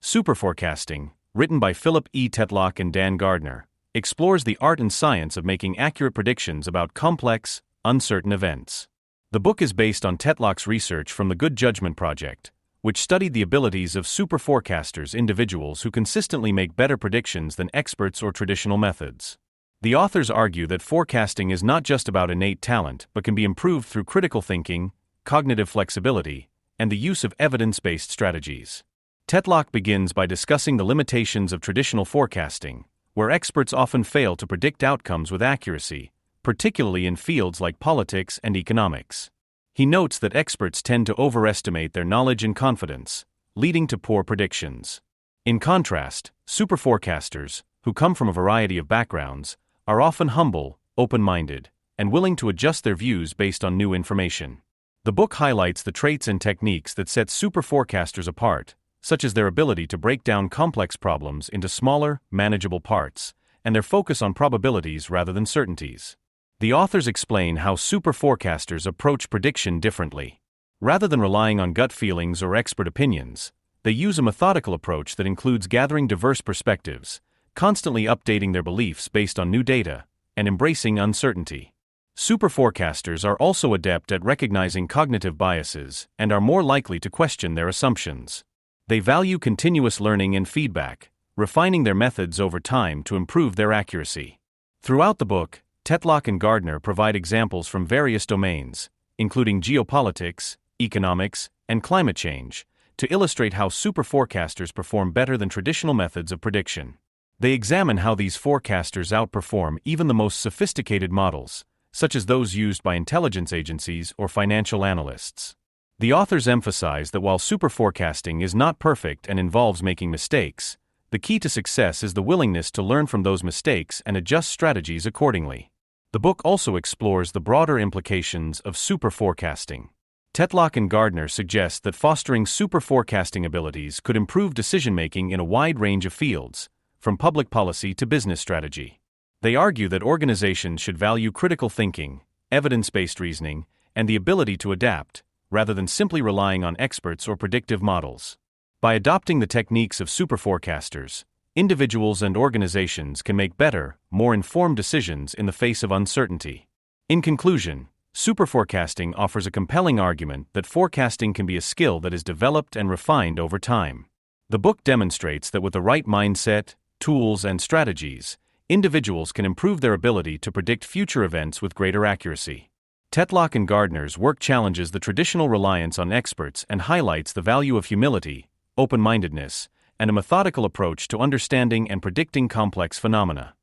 Superforecasting, written by Philip E. Tetlock and Dan Gardner, explores the art and science of making accurate predictions about complex, uncertain events. The book is based on Tetlock's research from the Good Judgment Project, which studied the abilities of superforecasters, individuals who consistently make better predictions than experts or traditional methods. The authors argue that forecasting is not just about innate talent but can be improved through critical thinking, cognitive flexibility, and the use of evidence-based strategies. Tetlock begins by discussing the limitations of traditional forecasting, where experts often fail to predict outcomes with accuracy, particularly in fields like politics and economics. He notes that experts tend to overestimate their knowledge and confidence, leading to poor predictions. In contrast, superforecasters, who come from a variety of backgrounds, are often humble, open-minded, and willing to adjust their views based on new information. The book highlights the traits and techniques that set superforecasters apart, such as their ability to break down complex problems into smaller, manageable parts, and their focus on probabilities rather than certainties. The authors explain how superforecasters approach prediction differently. Rather than relying on gut feelings or expert opinions, they use a methodical approach that includes gathering diverse perspectives, constantly updating their beliefs based on new data, and embracing uncertainty. Superforecasters are also adept at recognizing cognitive biases and are more likely to question their assumptions. They value continuous learning and feedback, refining their methods over time to improve their accuracy. Throughout the book, Tetlock and Gardner provide examples from various domains, including geopolitics, economics, and climate change, to illustrate how superforecasters perform better than traditional methods of prediction. They examine how these forecasters outperform even the most sophisticated models, such as those used by intelligence agencies or financial analysts. The authors emphasize that while superforecasting is not perfect and involves making mistakes, the key to success is the willingness to learn from those mistakes and adjust strategies accordingly. The book also explores the broader implications of superforecasting. Tetlock and Gardner suggest that fostering superforecasting abilities could improve decision-making in a wide range of fields, from public policy to business strategy. They argue that organizations should value critical thinking, evidence-based reasoning, and the ability to adapt, rather than simply relying on experts or predictive models. By adopting the techniques of superforecasters, individuals and organizations can make better, more informed decisions in the face of uncertainty. In conclusion, superforecasting offers a compelling argument that forecasting can be a skill that is developed and refined over time. The book demonstrates that with the right mindset, tools, and strategies, individuals can improve their ability to predict future events with greater accuracy. Tetlock and Gardner's work challenges the traditional reliance on experts and highlights the value of humility, open-mindedness, and a methodical approach to understanding and predicting complex phenomena.